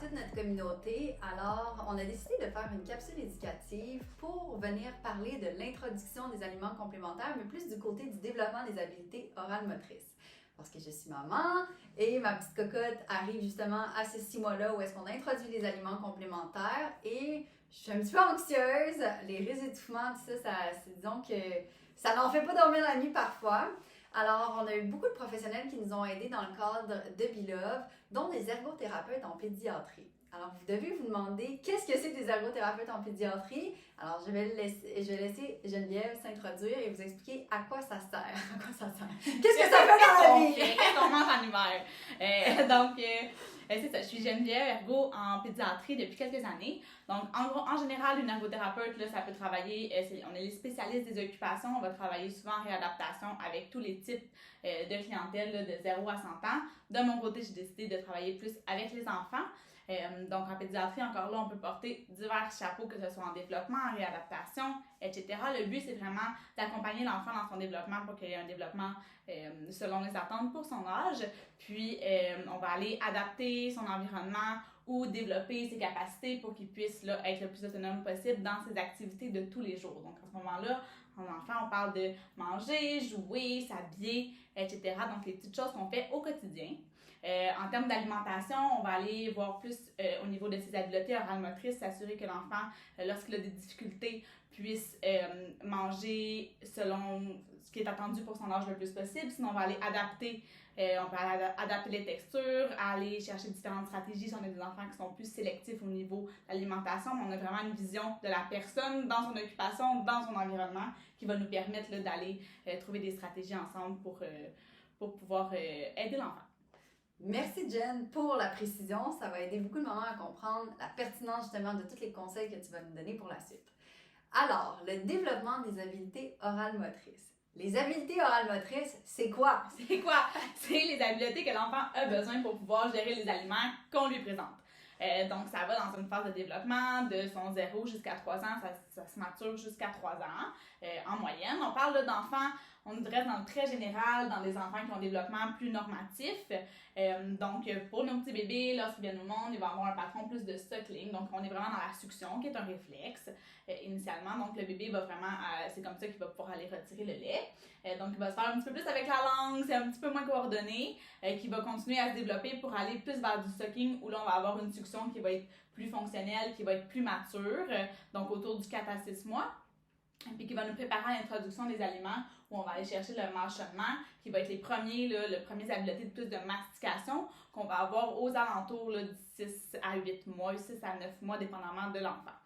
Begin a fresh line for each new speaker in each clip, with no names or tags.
toute notre communauté. Alors, on a décidé de faire une capsule éducative pour venir parler de l'introduction des aliments complémentaires, mais plus du côté du développement des habiletés orales motrices. Parce que je suis maman et ma petite cocotte arrive justement à ces 6 mois-là où est-ce qu'on introduit les aliments complémentaires et je suis un petit peu anxieuse. Les risques d'étouffement, tout ça, disons que ça n'en fait pas dormir la nuit parfois. Alors, on a eu beaucoup de professionnels qui nous ont aidés dans le cadre de Belove, dont des ergothérapeutes en pédiatrie. Alors, vous devez vous demander qu'est-ce que c'est des ergothérapeutes en pédiatrie. Alors, je vais laisser Geneviève s'introduire et vous expliquer à quoi ça sert. À quoi ça sert. Qu'est-ce que ça fait dans la vie?
Qu'est-ce qu'on mange en hiver? C'est ça, je suis Geneviève, ergo en pédiatrie depuis quelques années. Donc, en général, une ergothérapeute, là, ça peut travailler, on est les spécialistes des occupations, on va travailler souvent en réadaptation avec tous les types de clientèle là, de 0 à 100 ans. De mon côté, j'ai décidé de travailler plus avec les enfants. Donc, en pédiatrie, encore là, on peut porter divers chapeaux, que ce soit en développement, en réadaptation, etc. Le but, c'est vraiment d'accompagner l'enfant dans son développement pour qu'il ait un développement selon les attentes pour son âge. Puis, on va aller adapter son environnement ou développer ses capacités pour qu'il puisse là, être le plus autonome possible dans ses activités de tous les jours. Donc, à ce moment-là, en enfant, on parle de manger, jouer, s'habiller, etc. Donc, les petites choses qu'on fait au quotidien. En termes d'alimentation, on va aller voir plus au niveau de ses habiletés orales motrices, s'assurer que l'enfant, lorsqu'il a des difficultés, puisse manger selon ce qui est attendu pour son âge le plus possible. Sinon, on va aller adapter, on peut adapter les textures, aller chercher différentes stratégies si on a des enfants qui sont plus sélectifs au niveau de l'alimentation. On a vraiment une vision de la personne dans son occupation, dans son environnement, qui va nous permettre là, d'aller trouver des stratégies ensemble pour pouvoir aider l'enfant.
Merci Jen pour la précision, ça va aider beaucoup de mamans à comprendre la pertinence justement de tous les conseils que tu vas nous donner pour la suite. Alors, le développement des habiletés orales motrices. Les habiletés orales motrices, c'est quoi?
C'est quoi? C'est les habiletés que l'enfant a besoin pour pouvoir gérer les aliments qu'on lui présente. Donc, ça va dans une phase de développement de son 0 jusqu'à 3 ans, ça se mature jusqu'à 3 ans en moyenne. On parle là, d'enfants, on reste dans le très général, dans des enfants qui ont un développement plus normatif. Donc, pour nos petits bébés, lorsqu'ils viennent au monde, ils vont avoir un patron plus de suckling. Donc, on est vraiment dans la succion, qui est un réflexe initialement. Donc, le bébé va vraiment, c'est comme ça qu'il va pouvoir aller retirer le lait. Donc, il va se faire un petit peu plus avec la langue, c'est un petit peu moins coordonné, qui va continuer à se développer pour aller plus vers du sucking, où là, on va avoir une succion qui va être plus fonctionnelle, qui va être plus mature, donc autour du 4 à 6 mois. Puis qui va nous préparer à l'introduction des aliments où on va aller chercher le mâchonnement qui va être les premiers, là, le premier habileté de plus de mastication qu'on va avoir aux alentours là, de 6 à 8 mois, 6 à 9 mois, dépendamment de l'enfant.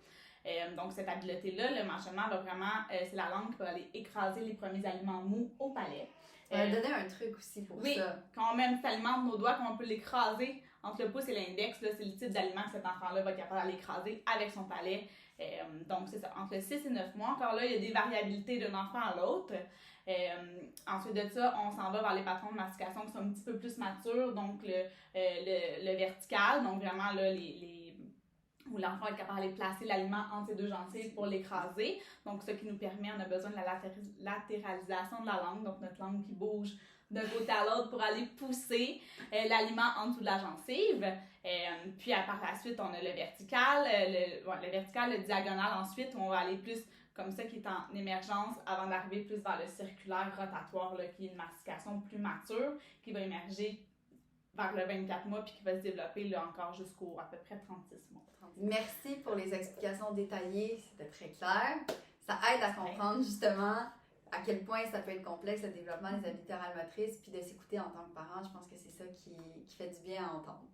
Donc cette habileté-là, le mâchonnement va vraiment, c'est la langue qui va aller écraser les premiers aliments mous au palais.
On va donner un truc aussi pour
oui,
ça.
Quand on met un petit aliment de nos doigts, quand on peut l'écraser entre le pouce et l'index, là, c'est le type d'aliment que cet enfant-là va être capable d'aller écraser avec son palais. Donc, c'est ça, entre 6 et 9 mois. Encore là, il y a des variabilités d'un enfant à l'autre. Ensuite de ça, on s'en va vers les patrons de mastication qui sont un petit peu plus matures, donc le vertical, donc vraiment là, où l'enfant est capable d'aller placer l'aliment entre ses deux gencives pour l'écraser. Donc, ce qui nous permet, on a besoin de la latéralisation de la langue, donc notre langue qui bouge d'un côté à l'autre pour aller pousser l'aliment en dessous de la gencive. Puis, par la suite, on a le vertical, le diagonal ensuite, où on va aller plus comme ça, qui est en émergence avant d'arriver plus vers le circulaire rotatoire, là, qui est une mastication plus mature, qui va émerger vers le 24 mois, puis qui va se développer là, encore jusqu'au à peu près 36 mois.
Merci pour les explications détaillées, c'était très clair. Ça aide à comprendre justement à quel point ça peut être complexe le développement des habiletés orales motrices, puis de s'écouter en tant que parent, je pense que c'est ça qui fait du bien à entendre.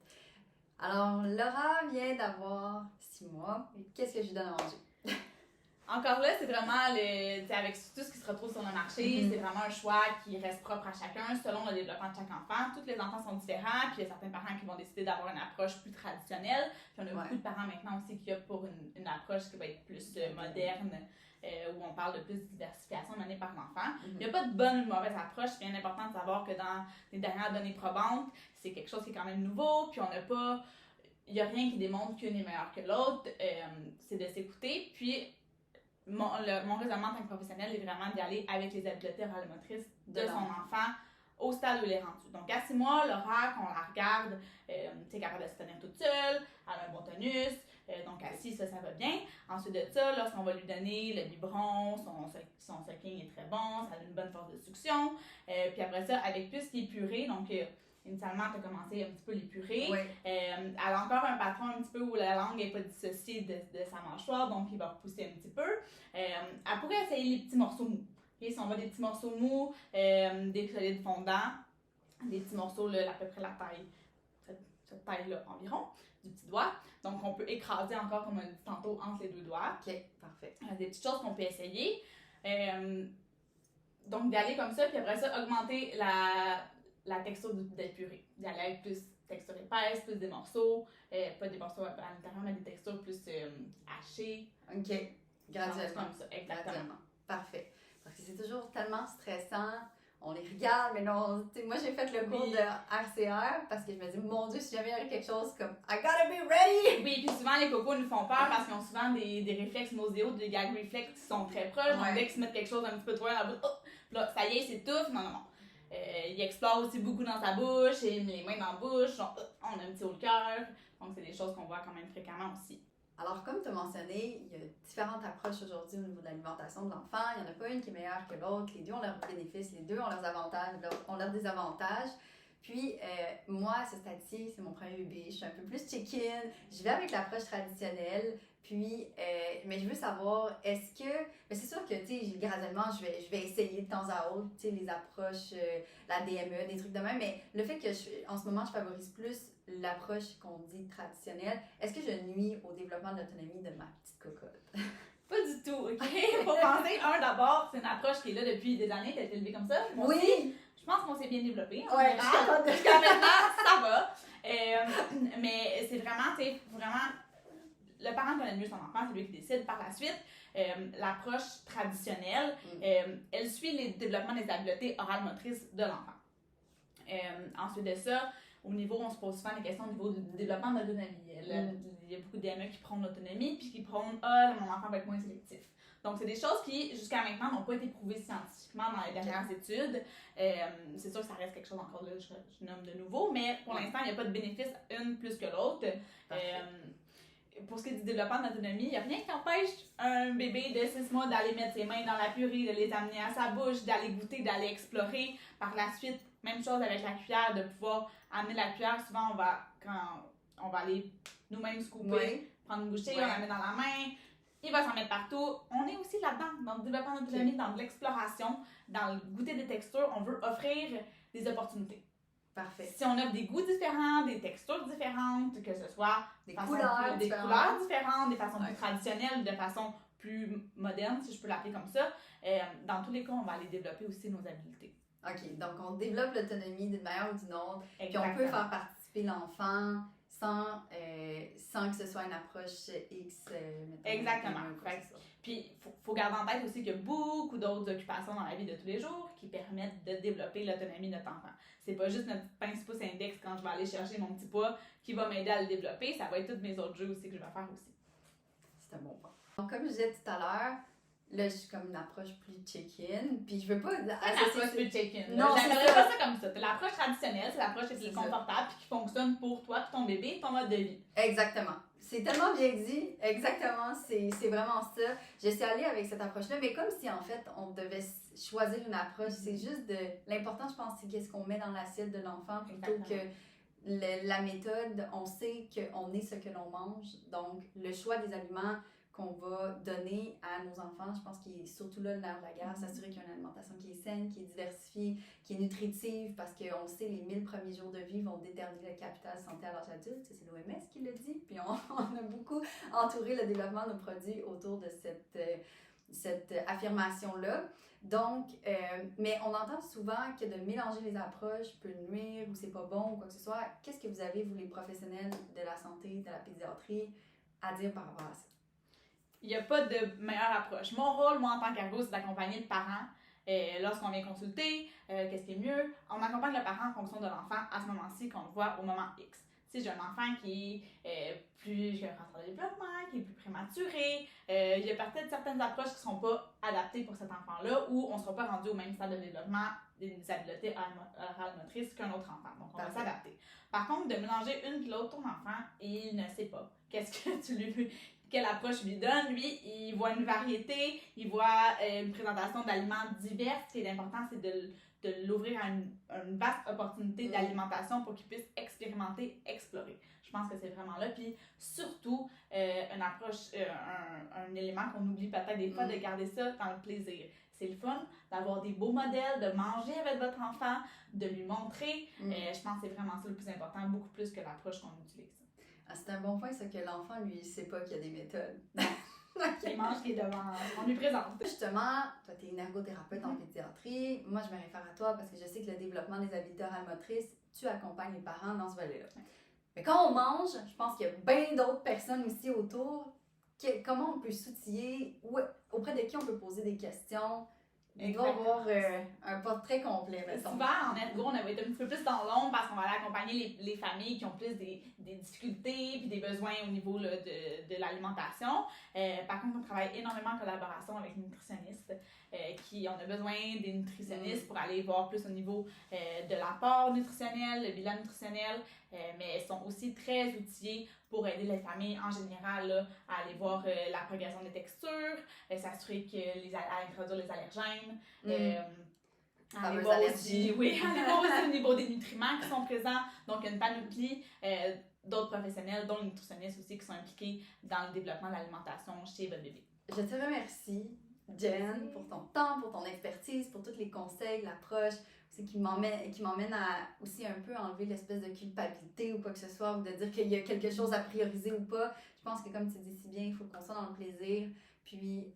Alors, Laura vient d'avoir 6 mois. Qu'est-ce que je lui donne à manger?
Encore là, c'est vraiment avec tout ce qui se retrouve sur le marché, c'est vraiment un choix qui reste propre à chacun selon le développement de chaque enfant. Tous les enfants sont différents, puis il y a certains parents qui vont décider d'avoir une approche plus traditionnelle. Puis on a beaucoup de parents maintenant aussi qui optent pour une approche qui va être plus moderne, où on parle de plus de diversification menée par l'enfant. Il n'y a pas de bonne ou de mauvaise approche. C'est bien important de savoir que dans les dernières données probantes, c'est quelque chose qui est quand même nouveau, puis on n'a pas... Il n'y a rien qui démontre qu'une est meilleure que l'autre. C'est de s'écouter, puis mon raisonnement en tant que professionnel est vraiment d'y aller avec les habiletés orales motrices de son enfant au stade où elle est rendue. Donc, à 6 mois, l'horaire, qu'on la regarde, tu es capable de se tenir toute seule, elle a un bon tonus, donc assise, ça va bien. Ensuite de ça, lorsqu'on va lui donner le biberon, son sucking est très bon, ça a une bonne force de succion. Puis après ça, avec plus qui est purée, donc initialement, tu as commencé un petit peu l'épurer.
Oui.
Elle a encore un patron un petit peu où la langue n'est pas dissociée de sa mâchoire, donc il va repousser un petit peu. Elle pourrait essayer les petits morceaux mous. Okay? Si on va des petits morceaux mous, des solides fondants, des petits morceaux là, à peu près la taille, cette taille-là environ, du petit doigt. Donc, on peut écraser encore, comme on a dit tantôt, entre les deux doigts.
OK, parfait.
Des petites choses qu'on peut essayer. Donc, d'aller comme ça, puis après ça, augmenter la texture de la purée. D'aller avec plus texture épaisse, plus des morceaux, pas des morceaux à l'intérieur, mais des textures plus hachées.
OK, graduellement.
Comme ça, exactement.
Parfait. Parce que c'est toujours tellement stressant. On les regarde, mais non, tu sais, moi j'ai fait le cours de RCR parce que je me dis, mon Dieu, si jamais il y avait quelque chose comme I gotta be ready!
Oui, puis souvent les cocos nous font peur parce qu'ils ont souvent des réflexes nauséeux, des gag réflexes qui sont très proches. Donc dès qu'ils se mettent quelque chose un petit peu trop dans la bouche, là, ça y est, c'est tout. Non. Il explore aussi beaucoup dans sa bouche, et les mains dans la bouche, on a un petit haut de cœur. Donc c'est des choses qu'on voit quand même fréquemment aussi.
Alors, comme tu as mentionné, il y a différentes approches aujourd'hui au niveau de l'alimentation de l'enfant. Il n'y en a pas une qui est meilleure que l'autre. Les deux ont leurs bénéfices, les deux ont leurs avantages, ont leurs désavantages. Puis, moi, à ce stade-ci, c'est mon premier bébé. Je suis un peu plus chicken. Je vais avec l'approche traditionnelle. Puis, mais je veux savoir, est-ce que... Mais c'est sûr que, tu sais, graduellement, je vais essayer de temps à autre, tu sais, les approches, la DME, des trucs de même. Mais le fait que, en ce moment, je favorise plus l'approche qu'on dit traditionnelle, est-ce que je nuis au développement de l'autonomie de ma petite cocotte?
Pas du tout, OK? Faut penser, d'abord, c'est une approche qui est là depuis des années, qui a été élevée comme ça.
Oui!
Aussi, je pense qu'on s'est bien développé.
Ouais,
jusqu'à maintenant, ça va. Mais c'est vraiment, tu sais, vraiment, le parent connaît mieux son enfant, c'est lui qui décide. Par la suite, l'approche traditionnelle, elle suit les développements des habiletés orales motrices de l'enfant. Ensuite de ça, au niveau, on se pose souvent des questions au niveau du développement de l'autonomie. Il y a beaucoup de DME qui prônent l'autonomie, puis qui prônent « Ah, mon enfant va être moins sélectif ». Donc, c'est des choses qui, jusqu'à maintenant, n'ont pas été prouvées scientifiquement dans les dernières études. C'est sûr que ça reste quelque chose encore là, je nomme de nouveau, mais pour l'instant, il n'y a pas de bénéfice une plus que l'autre. Pour ce qui est du développement de l'autonomie, il n'y a rien qui empêche un bébé de 6 mois d'aller mettre ses mains dans la purée, de les amener à sa bouche, d'aller goûter, d'aller explorer. Par la suite, même chose avec la cuillère, de pouvoir amener la cuillère. Souvent, quand on va aller nous-mêmes se couper, prendre une bouchée, on la met dans la main. Il va s'en mettre partout. On est aussi là-dedans, dans le développement de l'autonomie, dans de l'exploration, dans le goûter des textures. On veut offrir des opportunités.
Parfait.
Si on offre des goûts différents, des textures différentes, que ce soit
des couleurs
différentes, des façons plus traditionnelles, de façon plus moderne, si je peux l'appeler comme ça, dans tous les cas, on va aller développer aussi nos habiletés.
OK, donc on développe l'autonomie d'une manière ou d'une autre, puis on peut faire participer l'enfant sans que ce soit une approche X.
Exactement. Puis, il faut garder en tête aussi qu'il y a beaucoup d'autres occupations dans la vie de tous les jours qui permettent de développer l'autonomie de notre enfant. C'est pas juste notre pince-pouce index quand je vais aller chercher mon petit poids qui va m'aider à le développer, ça va être tous mes autres jeux aussi que je vais faire aussi.
C'est un bon point. Donc, comme je disais tout à l'heure, là, je suis comme une approche plus chicken, puis je veux pas
associer... L'approche plus chicken.
Non,
j'aimerais pas ça comme ça. L'approche traditionnelle, c'est l'approche qui est confortable puis qui fonctionne pour toi, ton bébé, ton mode de vie.
Exactement. C'est tellement bien dit. Exactement. C'est vraiment ça. Je suis allée avec cette approche-là, mais comme si, en fait, on devait choisir une approche. C'est juste l'important, je pense, c'est qu'est-ce qu'on met dans l'assiette de l'enfant plutôt que la méthode. On sait qu'on est ce que l'on mange. Donc, le choix des aliments qu'on va donner à nos enfants, je pense qu'il est surtout là le nerf de la guerre, s'assurer qu'il y a une alimentation qui est saine, qui est diversifiée, qui est nutritive, parce qu'on sait que les 1000 premiers jours de vie vont déterminer le capital santé à l'âge adulte, c'est l'OMS qui le dit, puis on a beaucoup entouré le développement de nos produits autour de cette affirmation-là. Donc, mais on entend souvent que de mélanger les approches peut nuire ou c'est pas bon ou quoi que ce soit. Qu'est-ce que vous avez, vous les professionnels de la santé, de la pédiatrie, à dire par rapport à ça?
Il n'y a pas de meilleure approche. Mon rôle, moi, en tant qu'ergo, c'est d'accompagner le parent lorsqu'on vient consulter, qu'est-ce qui est mieux. On accompagne le parent en fonction de l'enfant à ce moment-ci qu'on le voit au moment X. si j'ai un enfant qui est plus retard de développement, qui est plus prématuré, il y a peut-être certaines approches qui ne sont pas adaptées pour cet enfant-là ou on ne sera pas rendu au même stade de développement des habiletés orales motrices qu'un autre enfant. Donc, on va s'adapter. Par contre, de mélanger une puis l'autre, ton enfant, il ne sait pas. Qu'est-ce que tu lui... Quelle approche lui donne? Lui, il voit une variété, il voit une présentation d'aliments divers. Ce qui est important, c'est de l'ouvrir à une vaste opportunité d'alimentation pour qu'il puisse expérimenter, explorer. Je pense que c'est vraiment là. Puis surtout, une approche, un élément qu'on oublie peut-être des fois, de garder ça dans le plaisir. C'est le fun d'avoir des beaux modèles, de manger avec votre enfant, de lui montrer. Je pense que c'est vraiment ça le plus important, beaucoup plus que l'approche qu'on utilise.
Ah, c'est un bon point, ça, que l'enfant, lui, il sait pas qu'il y a des méthodes.
Il mange ce qui est devant, on lui présente.
Justement, toi, tu es une ergothérapeute en pédiatrie. Moi, je me réfère à toi parce que je sais que le développement des habiletés orales motrices, tu accompagnes les parents dans ce volet-là. Mais quand on mange, je pense qu'il y a bien d'autres personnes aussi autour. Comment on peut s'outiller? Auprès de qui on peut poser des questions? Il doit avoir un portrait complet, mettons.
Souvent, en ergo, on va être un petit peu plus dans l'ombre parce qu'on va aller accompagner les familles qui ont plus des difficultés puis des besoins au niveau là, de l'alimentation. Par contre, on travaille énormément en collaboration avec les nutritionnistes. On a besoin des nutritionnistes pour aller voir plus au niveau de l'apport nutritionnel, le bilan nutritionnel, mais ils sont aussi très outillés pour aider les familles en général là, à aller voir la progression des textures, s'assurer à introduire les allergènes. Aller voir aussi au niveau des nutriments qui sont présents. Donc, il y a une panoplie d'autres professionnels, dont les nutritionnistes aussi, qui sont impliqués dans le développement de l'alimentation chez votre bébé.
Je te remercie, Jen, pour ton temps, pour ton expertise, pour tous les conseils, l'approche, aussi qui m'emmène à aussi un peu enlever l'espèce de culpabilité ou quoi que ce soit, ou de dire qu'il y a quelque chose à prioriser ou pas. Je pense que, comme tu dis si bien, il faut qu'on soit dans le plaisir, puis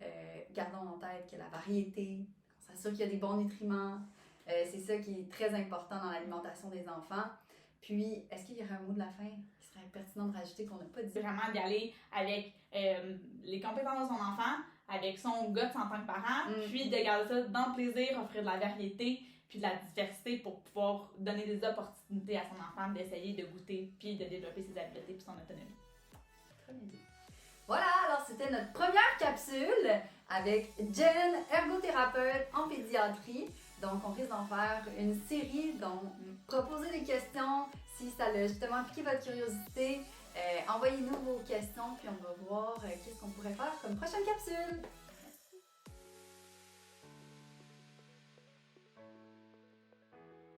gardons en tête que la variété, on s'assure qu'il y a des bons nutriments, c'est ça qui est très important dans l'alimentation des enfants. Puis, est-ce qu'il y aurait un mot de la fin qui serait pertinent de rajouter qu'on n'a pas dit?
Vraiment d'y aller avec les compétences de son enfant, avec son guts en tant que parent, puis de garder ça dans le plaisir, offrir de la variété, puis de la diversité pour pouvoir donner des opportunités à son enfant d'essayer de goûter, puis de développer ses habiletés puis son autonomie.
Très bien dit. Voilà, alors c'était notre première capsule avec Jen, ergothérapeute en pédiatrie. Donc, on risque d'en faire une série, donc proposer des questions si ça a justement piqué votre curiosité. Envoyez-nous vos questions, puis on va voir qu'est-ce qu'on pourrait faire comme prochaine capsule.